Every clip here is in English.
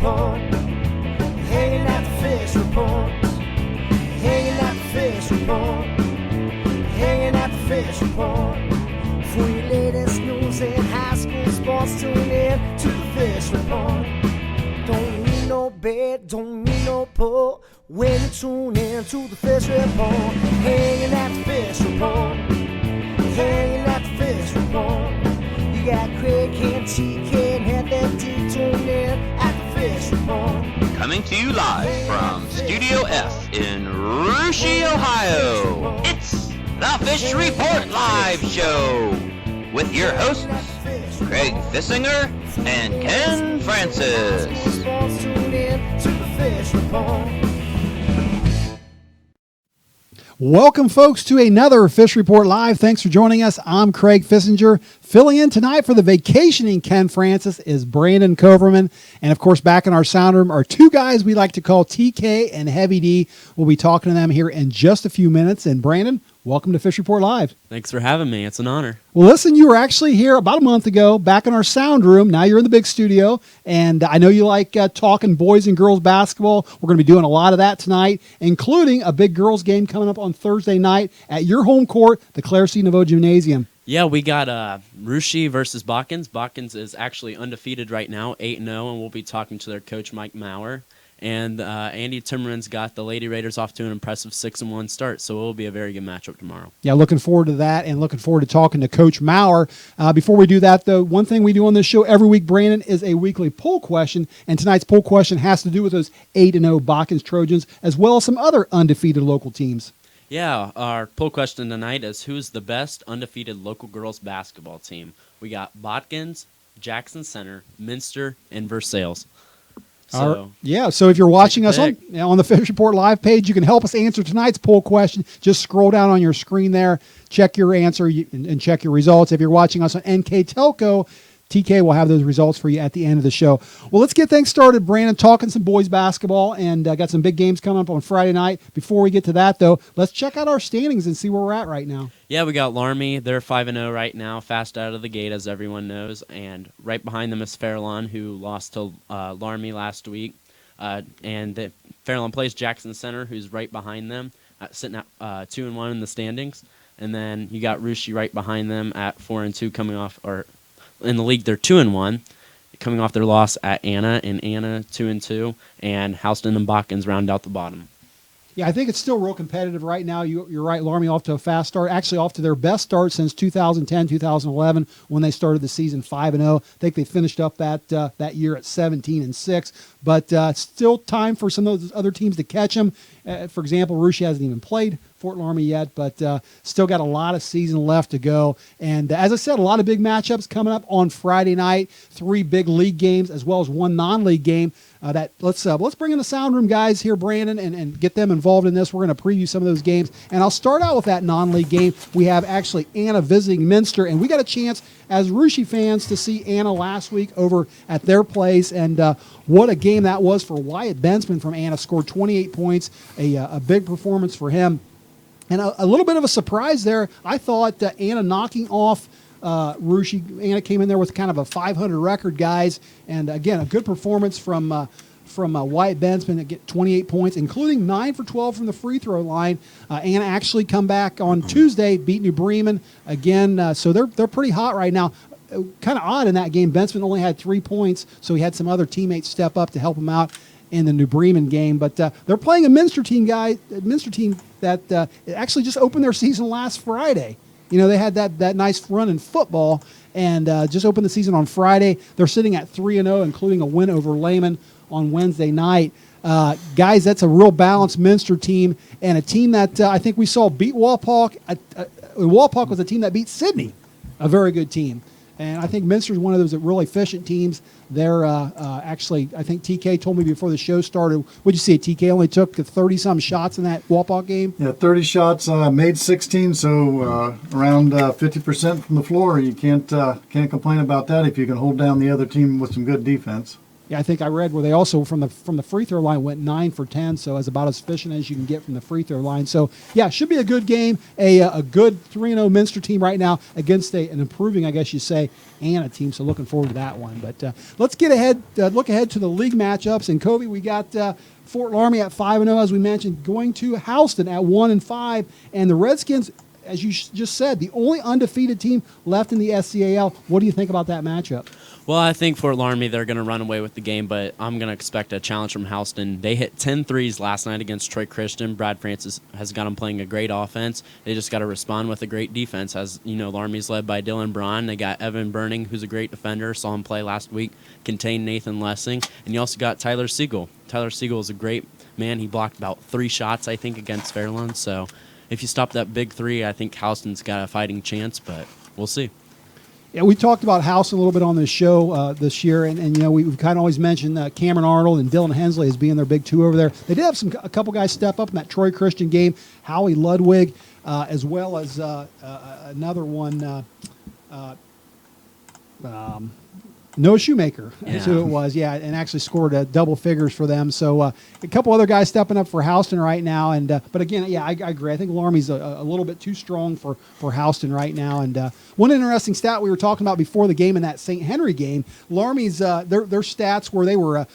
report. Hanging at the fish report. Hanging at the fish report. Hanging at the fish report. For your latest news in high school sports, tune in to the fish report. Don't need no bed, don't need no pull when you tune in to the fish report. Hanging at the fish report. Hanging at the fish report. You got Craig and TK and Heather D tuned in at the fish report. Coming to you live from Studio F in Russia, Ohio. It's the Fish Report Live Show with your hosts, Craig Fissinger and Ken Francis. Welcome, folks, to another Fish Report Live. Thanks for joining us. I'm Craig Fissinger. Filling in tonight for the vacationing Ken Francis is Brandon Coverman. And, of course, back in our sound room are two guys we like to call TK and Heavy D. We'll be talking to them here in just a few minutes. And, Brandon, welcome to Fish Report Live. Thanks for having me. It's an honor. Well, listen, you were actually here about a month ago, back in our sound room. Now you're in the big studio, and I know you like talking boys and girls basketball. We're going to be doing a lot of that tonight, including a big girls game coming up on Thursday night at your home court, the Claire C. Naveau Gymnasium. Yeah, we got Rushi versus Botkins. Botkins is actually undefeated right now, 8-0, and we'll be talking to their coach, Mike Maurer. And Andy Timmerman's got the Lady Raiders off to an impressive 6-1 start, so it will be a very good matchup tomorrow. Yeah, looking forward to that and looking forward to talking to Coach Maurer. Before we do that, though, one thing we do on this show every week, Brandon, is a weekly poll question, and tonight's poll question has to do with those 8-0 Botkins Trojans, as well as some other undefeated local teams. Yeah, our poll question tonight is who's the best undefeated local girls basketball team? We got Botkins, Jackson Center, Minster, and Versailles. So so if you're watching us on the Fish Report Live page, you can help us answer tonight's poll question. Just scroll down on your screen there, check your answer, and check your results. If you're watching us on NK Telco, TK will have those results for you at the end of the show. Well, let's get things started, Brandon, talking some boys basketball, and got some big games coming up on Friday night. Before we get to that, though, let's check out our standings and see where we're at right now. Yeah, we got Laramie. They're 5-0 right now, fast out of the gate, as everyone knows. And right behind them is Fairlawn, who lost to Laramie last week. And Fairlawn plays Jackson Center, who's right behind them, sitting at 2-1 in the standings. And then you got Rushi right behind them at 4-2, coming off, or in the league, they're 2-1, coming off their loss at Anna, and Anna 2-2, and Houston and Botkins round out the bottom. Yeah, I think it's still real competitive right now. You're right, Laramie off to a fast start, actually off to their best start since 2010, 2011, when they started the season 5-0. I think they finished up that year at 17-6, but still time for some of those other teams to catch them. For example, Rushi hasn't even played Fort Laramie yet, but still got a lot of season left to go. And as I said, a lot of big matchups coming up on Friday night, 3 big league games as well as 1 non-league game. Let's bring in the sound room guys here, Brandon, and get them involved in this. We're going to preview some of those games, and I'll start out with that non-league game. We have actually Anna visiting Minster, and we got a chance as Rushi fans to see Anna last week over at their place, and what a game that was for Wyatt Bensman from Anna. Scored 28 points, a big performance for him. And a little bit of a surprise there. I thought Anna knocking off Rushi. Anna came in there with kind of a 500 record, guys. And, again, a good performance from Wyatt Bensman, get 28 points, including 9 for 12 from the free throw line. Anna actually come back on Tuesday, beat New Bremen again. So they're pretty hot right now. Kind of odd in that game. Bensman only had 3 points, so he had some other teammates step up to help him out in the New Bremen game. But they're playing a Minster team that actually just opened their season last Friday. You know, they had that nice run in football and just opened the season on Friday. They're sitting at 3-0, including a win over Lehman on Wednesday night. Guys, that's a real balanced Minster team and a team that I think we saw beat Walpock. Walpock was a team that beat Sydney, a very good team. And I think Minster is one of those really efficient teams. They're actually, I think TK told me before the show started, what'd you say, TK only took 30-some shots in that Walpock game? Yeah, 30 shots, made 16, so around 50% from the floor. You can't complain about that if you can hold down the other team with some good defense. Yeah, I think I read where they also from the free throw line went 9 for 10, so as about as efficient as you can get from the free throw line. So yeah, should be a good game. A good 3-0 Minster team right now against an improving, I guess you say, Anna team. So looking forward to that one. But let's get ahead, look ahead to the league matchups. And Kobe, we got Fort Laramie at 5-0, as we mentioned, going to Houston at 1-5, and the Redskins, as you just said, the only undefeated team left in the SCAL. What do you think about that matchup? Well, I think Fort Laramie, they're going to run away with the game, but I'm going to expect a challenge from Houston. They hit 10 threes last night against Troy Christian. Brad Francis has got them playing a great offense. They just got to respond with a great defense. As you know, Laramie's led by Dylan Braun. They got Evan Burning, who's a great defender. Saw him play last week, contain Nathan Lessing. And you also got Tyler Siegel. Tyler Siegel is a great man. He blocked about 3 shots, I think, against Fairlawn. So if you stop that big 3, I think Houston's got a fighting chance, but we'll see. Yeah, we talked about Houston a little bit on this show this year, and you know we've kind of always mentioned Cameron Arnold and Dylan Hensley as being their big 2 over there. They did have a couple guys step up in that Troy Christian game, Howie Ludwig, as well as another one, Noah Shoemaker, is who it was, and actually scored double figures for them. So a couple other guys stepping up for Houston right now. And but again, I agree. I think Laramie's a little bit too strong for Houston right now. And one interesting stat we were talking about before the game in that St. Henry game, Laramie's their stats where they were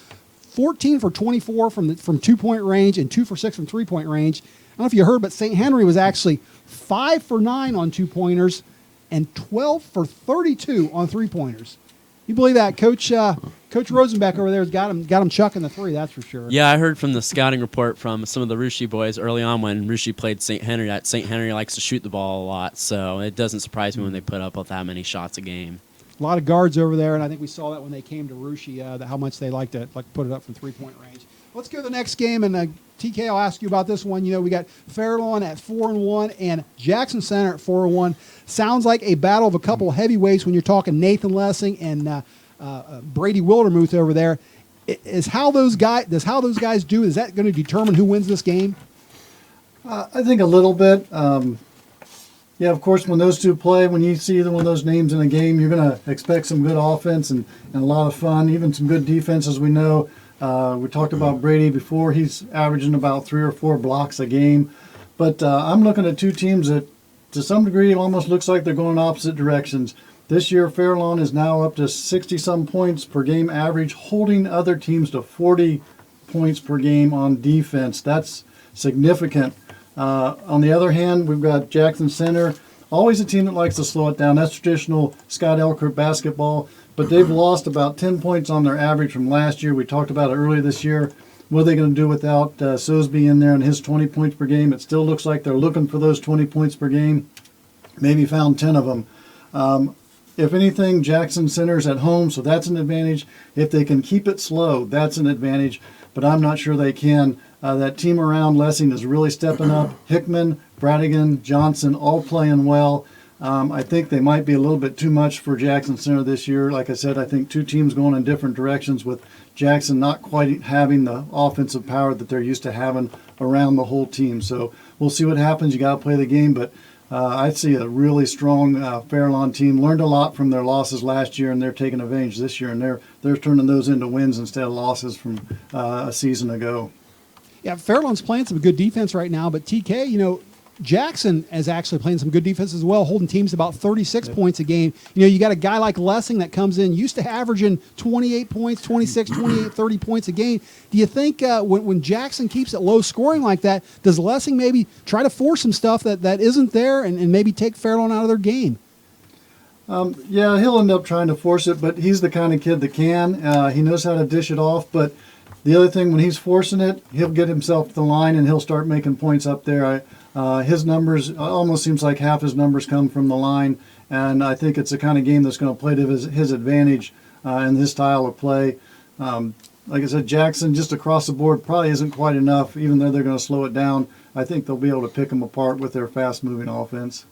14 for 24 from 2-point range and 2 for 6 from 3-point range. I don't know if you heard, but St. Henry was actually 5 for 9 on 2-pointers and 12 for 32 on 3-pointers. You believe that? Coach Rosenbeck over there has got him chucking the 3, that's for sure. Yeah, I heard from the scouting report from some of the Russia boys early on when Russia played St. Henry that St. Henry likes to shoot the ball a lot, so it doesn't surprise me when they put up with that many shots a game. A lot of guards over there, and I think we saw that when they came to Russia, how much they like to put it up from 3-point range. Let's go to the next game, and TK, I'll ask you about this one. You know, we got Fairlawn at 4-1 and Jackson Center at 4-1. Sounds like a battle of a couple of heavyweights when you're talking Nathan Lessing and Brady Wildermuth over there. How those guys do? Is that going to determine who wins this game? I think a little bit. Yeah, of course, when those two play, when you see either one of those names in a game, you're going to expect some good offense and a lot of fun, even some good defense, as we know. We talked about Brady before. He's averaging about 3 or 4 blocks a game. But I'm looking at 2 teams that, to some degree, it almost looks like they're going opposite directions. This year, Fairlawn is now up to 60-some points per game average, holding other teams to 40 points per game on defense. That's significant. On the other hand, we've got Jackson Center, always a team that likes to slow it down. That's traditional Scott Elkert basketball. But they've lost about 10 points on their average from last year. We talked about it earlier this year. What are they going to do without Sosby in there and his 20 points per game? It still looks like they're looking for those 20 points per game. Maybe found 10 of them. If anything, Jackson Center's at home, so that's an advantage. If they can keep it slow, that's an advantage. But I'm not sure they can. That team around Lessing is really stepping up. Hickman, Bradigan, Johnson, all playing well. I think they might be a little bit too much for Jackson Center this year. Like I said, I think 2 teams going in different directions with Jackson not quite having the offensive power that they're used to having around the whole team. So we'll see what happens. You got to play the game, but I see a really strong Fairlawn team. Learned a lot from their losses last year, and they're taking advantage this year, and they're turning those into wins instead of losses from a season ago. Yeah, Fairlawn's playing some good defense right now, but TK, you know, Jackson is actually playing some good defense as well, holding teams about 36 points a game. You know, you got a guy like Lessing that comes in, used to averaging 28 points, 26, 28, 30 points a game. Do you think when Jackson keeps it low scoring like that, does Lessing maybe try to force some stuff that isn't there and maybe take Fairlawn out of their game? Yeah, he'll end up trying to force it, but he's the kind of kid that can. He knows how to dish it off, but the other thing, when he's forcing it, he'll get himself to the line and he'll start making points up there. His numbers, almost seems like half his numbers come from the line, and I think it's the kind of game that's going to play to his advantage in his style of play. Like I said, Jackson just across the board probably isn't quite enough, even though they're going to slow it down. I think they'll be able to pick them apart with their fast-moving offense.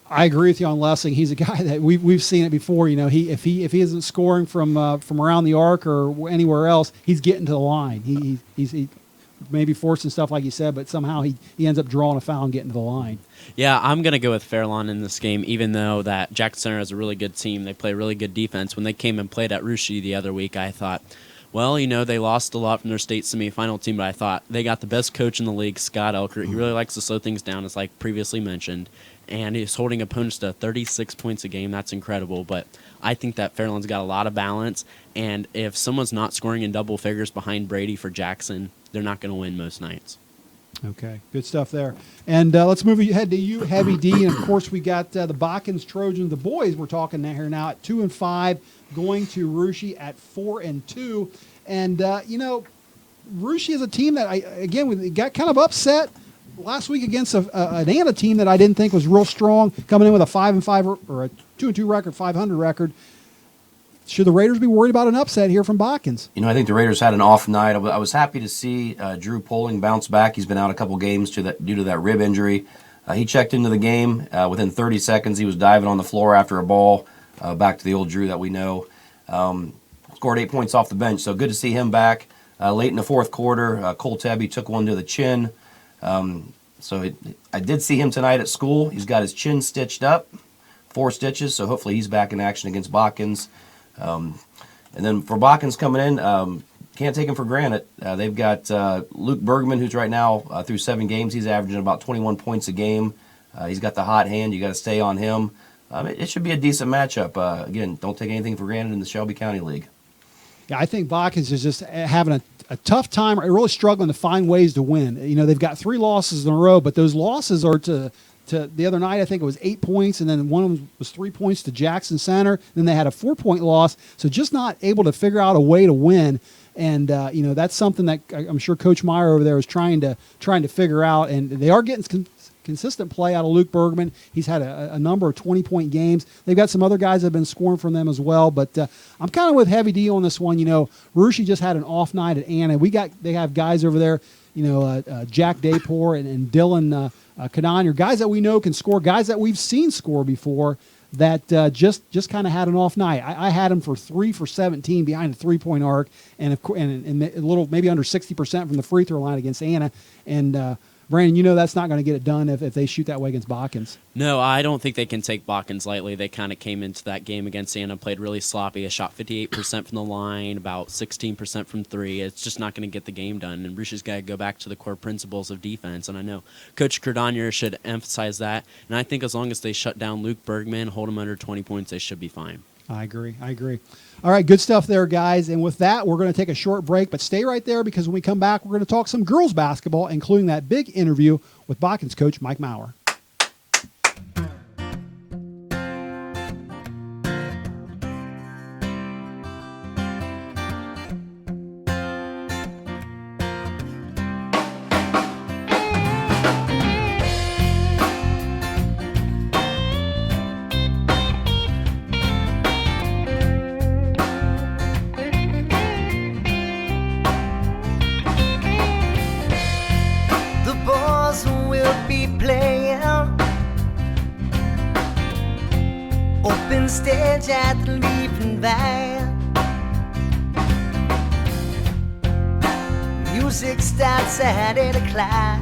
I agree with you on Lessing. He's a guy that we've seen it before. You know, if he isn't scoring from around the arc or anywhere else, he's getting to the line. He maybe forcing stuff like you said, but somehow he ends up drawing a foul and getting to the line. Yeah, I'm going to go with Fairlawn in this game, even though that Jackson Center is a really good team. They play really good defense. When they came and played at Russia the other week, I thought, Well, they lost a lot from their state semifinal team, but I thought they got the best coach in the league, Scott Elkert. He really likes to slow things down, as like previously mentioned, and he's holding opponents to 36 points a game. That's incredible, but I think that Fairlawn's got a lot of balance, and if someone's not scoring in double figures behind Brady for Jackson, they're not going to win most nights. Okay, good stuff there. And let's move ahead to you, Heavy D. And, of course, we got the Botkins Trojans, the boys we're talking here now at 2-5, going to Russia at 4-2. And, Russia is a team that, we got kind of upset last week against an Anna team that I didn't think was real strong, coming in with a 5-5 or a 2-2 record, 500 record. Should the Raiders be worried about an upset here from Botkins? I think the Raiders had an off night. I was happy to see Drew Poling bounce back. He's been out a couple games due to that rib injury. He checked into the game. Within 30 seconds, he was diving on the floor after a ball, back to the old Drew that we know. Scored 8 points off the bench, so good to see him back. Late in the fourth quarter, Cole Tebby took one to the chin. I did see him tonight at school. He's got his chin stitched up, 4 stitches, so hopefully he's back in action against Botkins. And then for Botkins coming in, can't take him for granted. They've got Luke Bergman, who's right now through 7 games. He's averaging about 21 points a game. He's got the hot hand. You got to stay on him. It should be a decent matchup. Again, don't take anything for granted in the Shelby County League. Yeah, I think Botkins is just having a tough time, really struggling to find ways to win. They've got 3 losses in a row, but those losses are to the other night. I think it was 8 points, and then one of them was 3 points to Jackson Center. Then they had a 4-point loss, so just not able to figure out a way to win. And that's something that I'm sure Coach Maurer over there is trying to figure out. And they are getting consistent play out of Luke Bergman. He's had a number of 20-point games. They've got some other guys that have been scoring from them as well. But I'm kind of with Heavy D on this one. Russia just had an off night at Anna. They have guys over there. Jack Daypor and Dylan Kadanya, guys that we know can score, guys that we've seen score before, that just kind of had an off night. I had him for 3 for 17 behind the 3-point arc, and a little maybe under 60% from the free throw line against Anna. And Brandon, that's not going to get it done if they shoot that way against Botkins. No, I don't think they can take Botkins lightly. They kind of came into that game against Anna, played really sloppy. They shot 58% from the line, about 16% from 3. It's just not going to get the game done. And Russia's got to go back to the core principles of defense. And I know Coach Kerdanier should emphasize that. And I think as long as they shut down Luke Bergman, hold him under 20 points, they should be fine. I agree. All right, good stuff there, guys. And with that, we're going to take a short break, but stay right there because when we come back, we're going to talk some girls basketball, including that big interview with Botkins coach Mike Maurer. Stage at the leaving van. Music starts at 8 o'clock.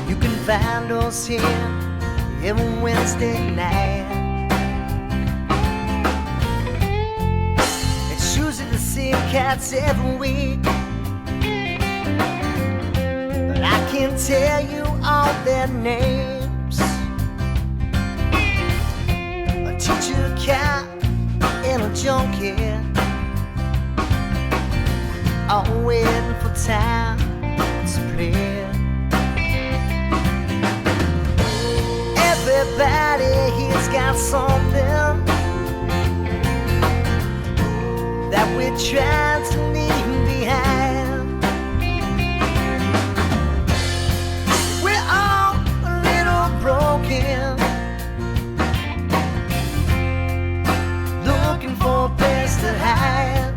You can find us here every Wednesday night. It's usually the same cats every week, but I can't tell you all their names. Teacher, cat, and a junkie, all waiting for time to play. Everybody here's got something that we're trying to leave behind. We're all a little broken, for a place to hide.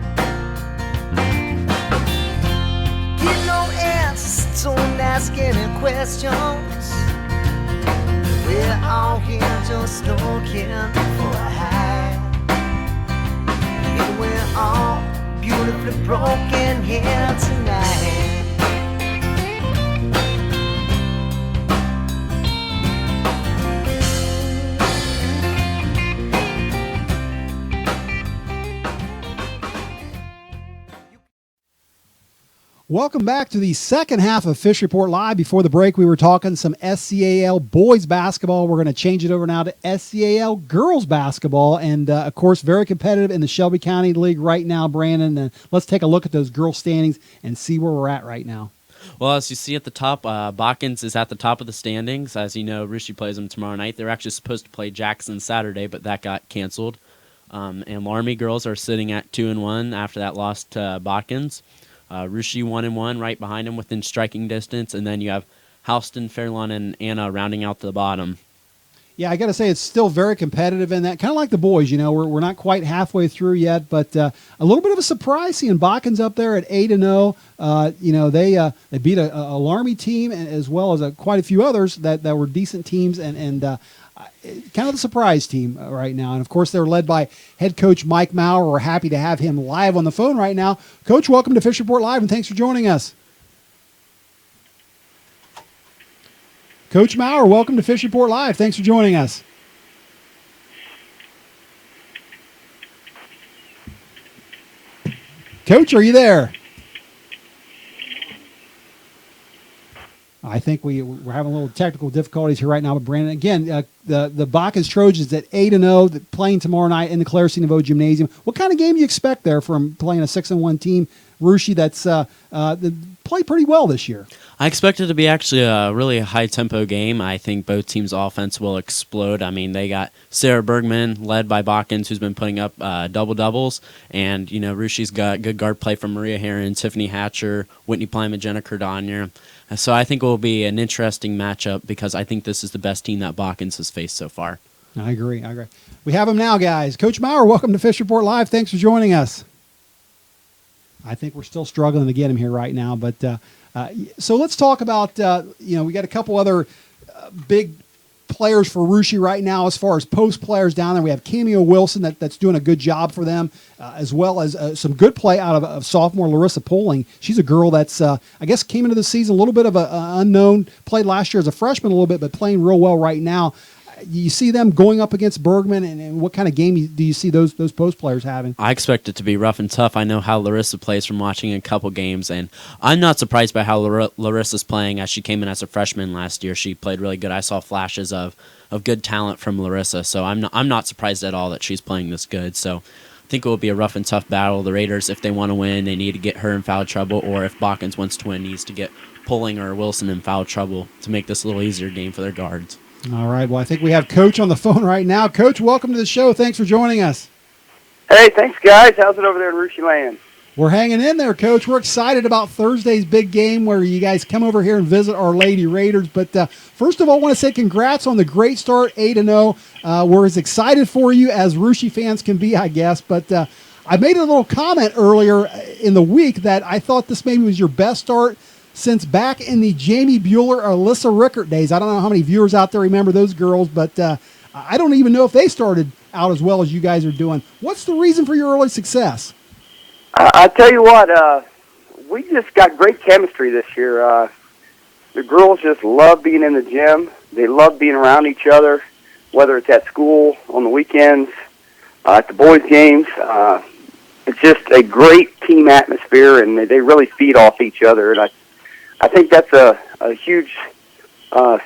Get no answers, don't ask any questions. We're all here just looking for a high. And we're all beautifully broken here tonight. Welcome back to the second half of Fish Report Live. Before the break, we were talking some SCAL boys basketball. We're going to change it over now to SCAL girls basketball. And, of course, very competitive in the Shelby County League right now, Brandon. And let's take a look at those girls' standings and see where we're at right now. Well, as you see at the top, Botkins is at the top of the standings. As you know, Rishi plays them tomorrow night. They're actually supposed to play Jackson Saturday, but that got canceled. And Laramie girls are sitting at 2-1 after that loss to Botkins. Rishi 1-1 right behind him within striking distance, and then you have Houston, Fairlawn, and Anna rounding out the bottom. Yeah, I got to say it's still very competitive in that. Kind of like the boys, you know, we're not quite halfway through yet, but a little bit of a surprise seeing Botkins up there at 8-0. You know, they beat a Laramie team as well as quite a few others that were decent teams, and kind of the surprise team right now. And, of course, they're led by head coach Mike Maurer. We're happy to have him live on the phone right now. Coach, welcome to Fish Report Live, and thanks for joining us. Coach Maurer, welcome to Fish Report Live. Thanks for joining us. Coach, are you there? I think we're having a little technical difficulties here right now with Brandon. Again, the Botkins Trojans at 8-0, playing tomorrow night in the Clarence Nouveau Gymnasium. What kind of game do you expect there from playing a 6-1 team, Rushi, that's played pretty well this year? I expect it to be actually a really high-tempo game. I think both teams' offense will explode. I mean, they got Sarah Bergman, led by Botkins, who's been putting up double-doubles. And, you know, Rushi's got good guard play from Maria Heron, Tiffany Hatcher, Whitney Plyman, Jenna Cordonier. So I think it will be an interesting matchup because I think this is the best team that Botkins has faced so far. I agree. We have him now, guys. Coach Maurer, welcome to Fish Report Live. Thanks for joining us. I think we're still struggling to get him here right now, but so let's talk about, you know, we got a couple other big players for Rushi right now as far as post players down there. We have Cameo Wilson that's doing a good job for them, as well as some good play out of sophomore Larissa Poling. She's a girl that's, I guess, came into the season a little bit of an unknown, played last year as a freshman a little bit, but playing real well right now. You see them going up against Bergman, and what kind of game do you see those post players having? I expect it to be rough and tough. I know how Larissa plays from watching a couple games, and I'm not surprised by how Larissa's playing as she came in as a freshman last year. She played really good. I saw flashes of good talent from Larissa, so I'm not surprised at all that she's playing this good. So I think it will be a rough and tough battle. The Raiders, if they want to win, they need to get her in foul trouble, or if Botkins wants to win, needs to get Poling or Wilson in foul trouble to make this a little easier game for their guards. All right. Well, I think we have Coach on the phone right now. Coach, welcome to the show. Thanks for joining us. Hey, thanks, guys. How's it over there in Rushi Land? We're hanging in there, Coach. We're excited about Thursday's big game where you guys come over here and visit our Lady Raiders. But first of all, I want to say congrats on the great start, 8-0. We're as excited for you as Rushi fans can be, I guess. But I made a little comment earlier in the week that I thought this maybe was your best start since back in the Jamie Bueller or Alyssa Rickert days. I don't know how many viewers out there remember those girls, but I don't even know if they started out as well as you guys are doing. What's the reason for your early success? I tell you what, we just got great chemistry this year. The girls just love being in the gym. They love being around each other, whether it's at school, on the weekends, at the boys' games. It's just a great team atmosphere, and they really feed off each other. And I think that's a huge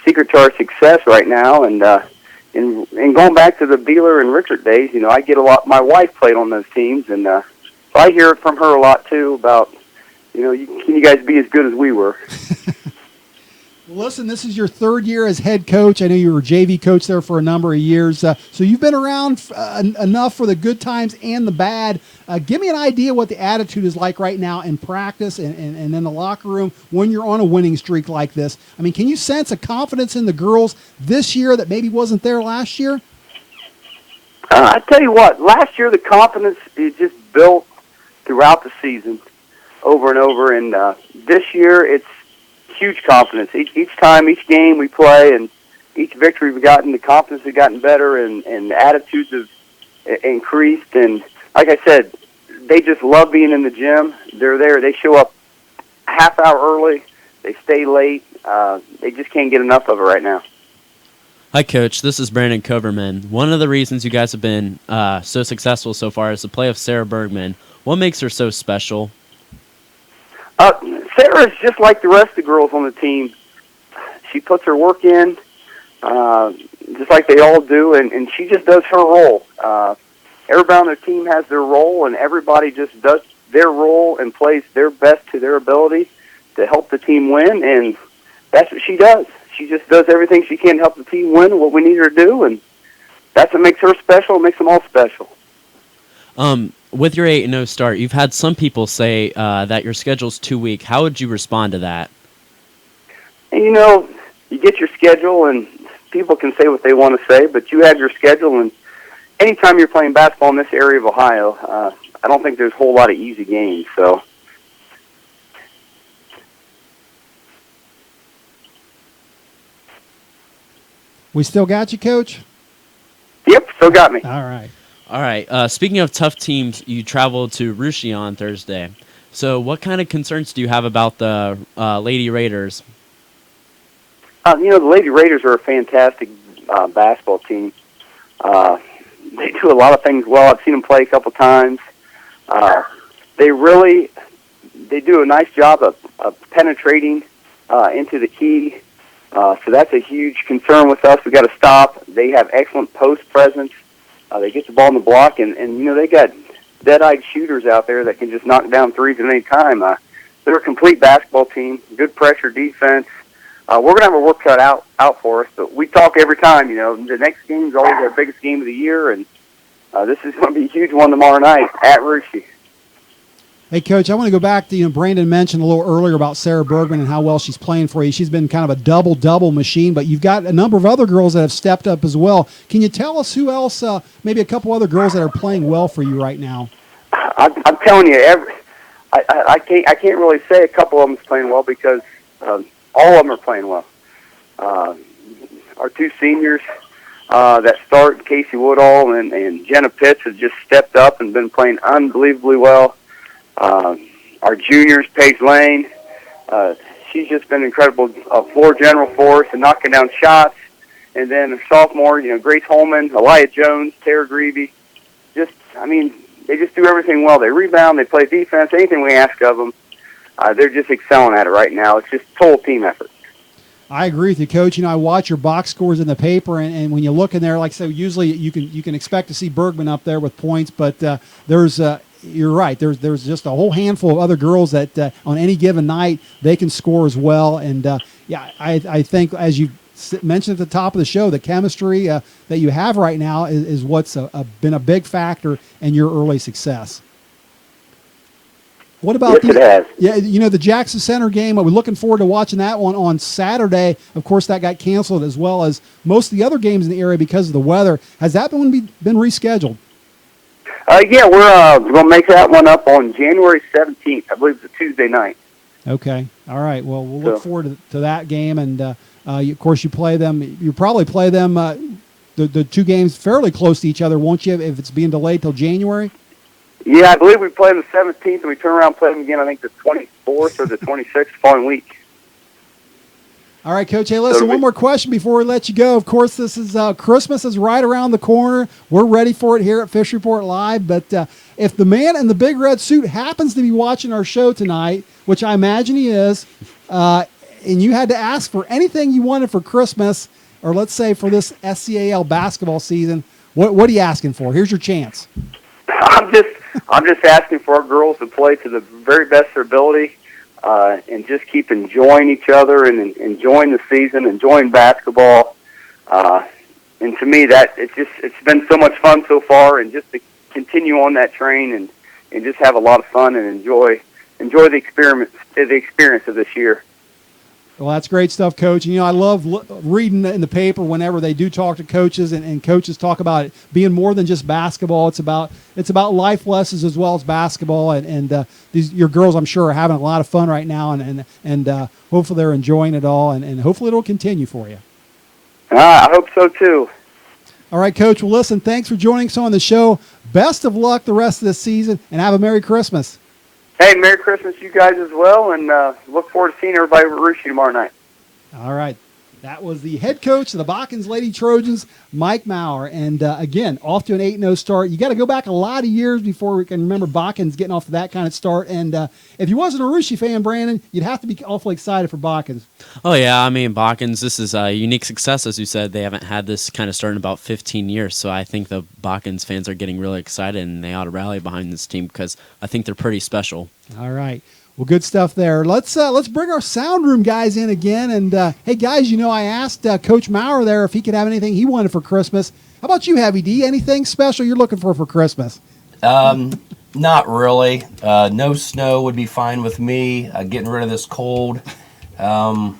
secret to our success right now. And going back to the Beeler and Rickert days, you know, I get a lot. My wife played on those teams, and so I hear it from her a lot too about, you know, can you guys be as good as we were? Listen, this is your third year as head coach. I know you were JV coach there for a number of years. So you've been around enough for the good times and the bad. Give me an idea what the attitude is like right now in practice and in the locker room when you're on a winning streak like this. I mean, can you sense a confidence in the girls this year that maybe wasn't there last year? I tell you what, last year the confidence is just built throughout the season over and over. And this year it's huge confidence. Each time, each game we play, and each victory we've gotten, the confidence has gotten better, and the attitudes have increased. And like I said, they just love being in the gym. They're there. They show up a half hour early. They stay late. They just can't get enough of it right now. Hi, Coach. This is Brandon Coverman. One of the reasons you guys have been so successful so far is the play of Sarah Bergman. What makes her so special? Sarah's just like the rest of the girls on the team. She puts her work in, just like they all do, and she just does her role. Everybody on their team has their role, and everybody just does their role and plays their best to their ability to help the team win, and that's what she does. She just does everything she can to help the team win what we need her to do, and that's what makes her special, makes them all special. With your 8-0 start, you've had some people say that your schedule's too weak. How would you respond to that? And you get your schedule, and people can say what they want to say, but you have your schedule, and anytime you're playing basketball in this area of Ohio, I don't think there's a whole lot of easy games. So, We still got you, Coach? yep, still got me. All right. All right. Speaking of tough teams, you traveled to Russia on Thursday. So what kind of concerns do you have about the Lady Raiders? The Lady Raiders are a fantastic basketball team. They do a lot of things well. I've seen them play a couple times. They do a nice job of penetrating into the key. So that's a huge concern with us. We've got to stop. They have excellent post presence. They get the ball in the block, and they got dead-eyed shooters out there that can just knock down threes at any time. They're a complete basketball team, good pressure defense. We're going to have our work cut out for us, but we talk every time. The next game is always our biggest game of the year, and this is going to be a huge one tomorrow night at Russia. Hey, Coach, I want to go back to, Brandon mentioned a little earlier about Sarah Bergman and how well she's playing for you. She's been kind of a double-double machine, but you've got a number of other girls that have stepped up as well. Can you tell us who else, maybe a couple other girls that are playing well for you right now? I'm telling you, I can't really say a couple of them is playing well because all of them are playing well. Our two seniors that start, Casey Woodall and Jenna Pitts, have just stepped up and been playing unbelievably well. Our juniors, Paige Lane, she's just been incredible floor general for us and knocking down shots. And then a sophomore, Grace Holman, Elia Jones, Tara Greavy. They just do everything well. They rebound, they play defense, anything we ask of them. They're just excelling at it right now. It's just total team effort. I agree with you, Coach. I watch your box scores in the paper, and when you look in there, like I said, usually you can expect to see Bergman up there with points, but there's you're right. There's just a whole handful of other girls that on any given night they can score as well. And I think as you mentioned at the top of the show, the chemistry that you have right now is what's been a big factor in your early success. What about yes, it has. Yeah, the Jackson Center game. We're looking forward to watching that one on Saturday. Of course, that got canceled as well as most of the other games in the area because of the weather. Has that been rescheduled? Yeah, we're going to make that one up on January 17th. I believe it's a Tuesday night. Okay. All right. Well, we'll look forward to that game. And, of course, you probably play them, the two games fairly close to each other, won't you, if it's being delayed till January? Yeah, I believe we play them the 17th, and we turn around and play them again, I think, the 24th or the 26th following week. All right, Coach. Hey, listen, one more question before we let you go. Of course, this is Christmas is right around the corner. We're ready for it here at Fish Report Live. But if the man in the big red suit happens to be watching our show tonight, which I imagine he is, and you had to ask for anything you wanted for Christmas, or let's say for this SCAL basketball season, what are you asking for? Here's your chance. I'm just asking for our girls to play to the very best of their ability. And just keep enjoying each other and enjoying the season, enjoying basketball. And to me, it's been so much fun so far, and just to continue on that train and just have a lot of fun and enjoy the experience of this year. Well, that's great stuff, Coach. And, I love reading in the paper whenever they do talk to coaches, and coaches talk about it being more than just basketball. It's about life lessons as well as basketball. And your girls, I'm sure, are having a lot of fun right now, and hopefully they're enjoying it all, and hopefully it'll continue for you. I hope so, too. All right, Coach. Well, listen, thanks for joining us on the show. Best of luck the rest of the season, and have a Merry Christmas. Hey, Merry Christmas to you guys as well, and look forward to seeing everybody at Russia tomorrow night. All right. That was the head coach of the Botkins Lady Trojans, Mike Maurer. And again, off to an 8-0 start. You got to go back a lot of years before we can remember Botkins getting off to that kind of start. And if you wasn't a Russia fan, Brandon, you'd have to be awfully excited for Botkins. Oh, yeah. I mean, Botkins, this is a unique success. As you said, they haven't had this kind of start in about 15 years. So I think the Botkins fans are getting really excited, and they ought to rally behind this team because I think they're pretty special. All right. Well, good stuff there. Let's bring our sound room guys in again. And, hey, guys, I asked Coach Maurer there if he could have anything he wanted for Christmas. How about you, Heavy D? Anything special you're looking for Christmas? Not really. No snow would be fine with me. Getting rid of this cold. Well,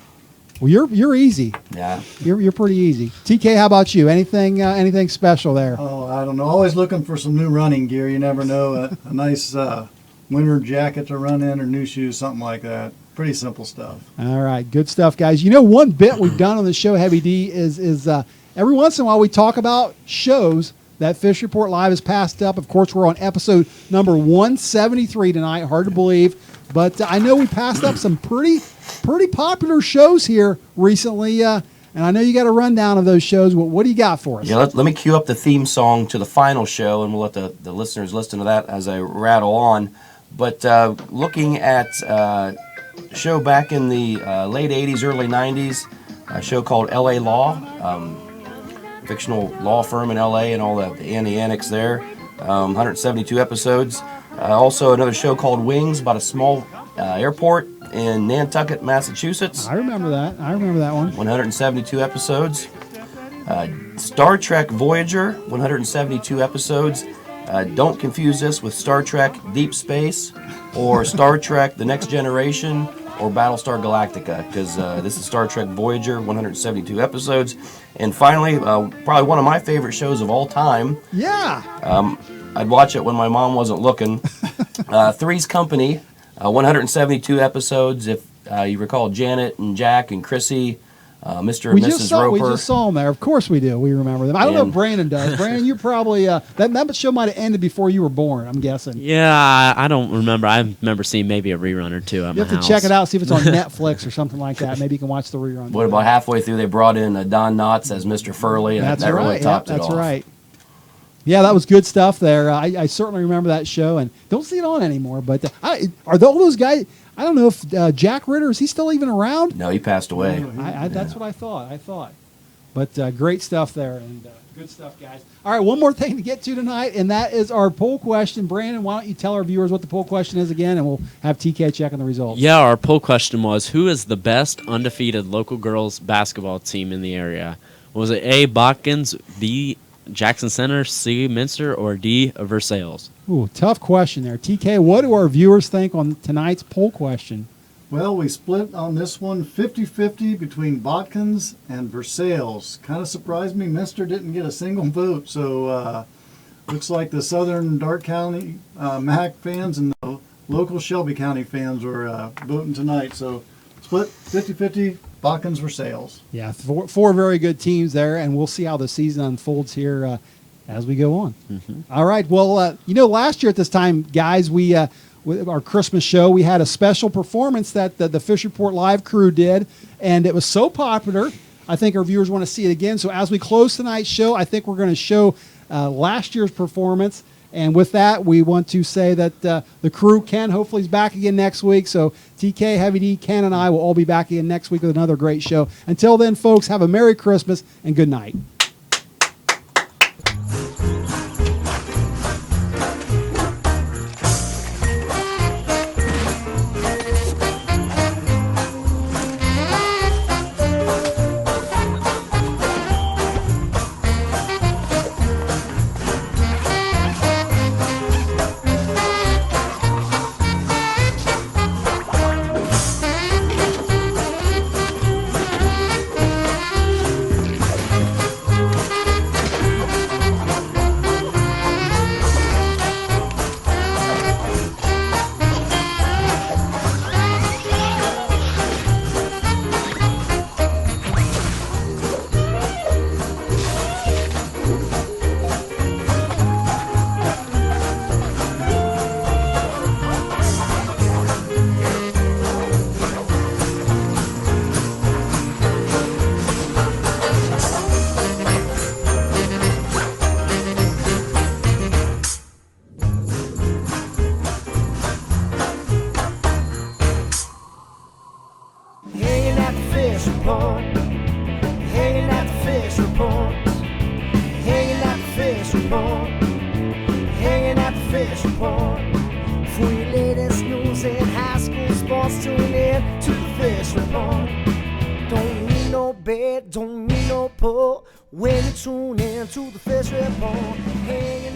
you're easy. Yeah. You're pretty easy. TK, how about you? Anything special there? Oh, I don't know. Always looking for some new running gear. You never know. A nice winter jacket to run in or new shoes, something like that. Pretty simple stuff. All right, good stuff, guys. One bit we've done on the show, Heavy D, is every once in a while we talk about shows that Fish Report Live has passed up. Of course, we're on episode number 173 tonight. Hard to believe, but I know we passed up some pretty popular shows here recently, and I know you got a rundown of those shows. What do you got for us? Yeah, let me cue up the theme song to the final show, and we'll let the listeners listen to that as I rattle on. But looking at a show back in the late 80s, early 90s, a show called L.A. Law, fictional law firm in L.A. and all the antics there, 172 episodes. Also another show called Wings about a small airport in Nantucket, Massachusetts. I remember that one. 172 episodes. Star Trek Voyager, 172 episodes. Don't confuse this with Star Trek Deep Space or Star Trek The Next Generation or Battlestar Galactica, because this is Star Trek Voyager, 172 episodes. And finally, probably one of my favorite shows of all time. Yeah. I'd watch it when my mom wasn't looking. Three's Company, 172 episodes. If you recall Janet and Jack and Chrissy, Mr. and Mrs. Roper. We just saw them there. Of course we do. We remember them. I don't know if Brandon does. Brandon, you're probably that show might have ended before you were born, I'm guessing. Yeah, I don't remember. I remember seeing maybe a rerun or two at my house. You have to check it out, see if it's on Netflix or something like that. Maybe you can watch the rerun. What about halfway through they brought in Don Knotts as Mr. Furley, and That's that right. really topped it That's off. right. Yeah, that was good stuff there. I certainly remember that show, and don't see it on anymore. But are all those guys? I don't know if Jack Ritter, is he still even around? No, he passed away. That's what I thought. But great stuff there, and good stuff, guys. All right, one more thing to get to tonight, and that is our poll question. Brandon, why don't you tell our viewers what the poll question is again, and we'll have TK check on the results. Yeah, our poll question was, who is the best undefeated local girls basketball team in the area? Was it A, Botkins, B, Jackson Center, C, Minster, or D, Versailles? Ooh, tough question there. TK, what do our viewers think on tonight's poll question? Well, we split on this one 50-50 between Botkins and Versailles. Kind of surprised me. Minster didn't get a single vote, so looks like the Southern Dark County MAC fans and the local Shelby County fans were voting tonight. So split 50-50, Botkins, Versailles. Yeah, four very good teams there, and we'll see how the season unfolds here as we go on. Mm-hmm. All right. Well, last year at this time, guys, we with our Christmas show, we had a special performance that the Fish Report Live crew did, and it was so popular, I think our viewers want to see it again. So as we close tonight's show, I think we're going to show last year's performance. And with that, we want to say that the crew, Ken, hopefully is back again next week. So TK, Heavy D, Ken, and I will all be back again next week with another great show. Until then, folks, have a Merry Christmas and good night. fish report. Hanging at the fish report. Hanging at the fish report. Hanging at the fish report. For your latest news in high school sports, tune in to the fish report. Don't need no bait, don't need no pull when you tune in to the fish report. Hanging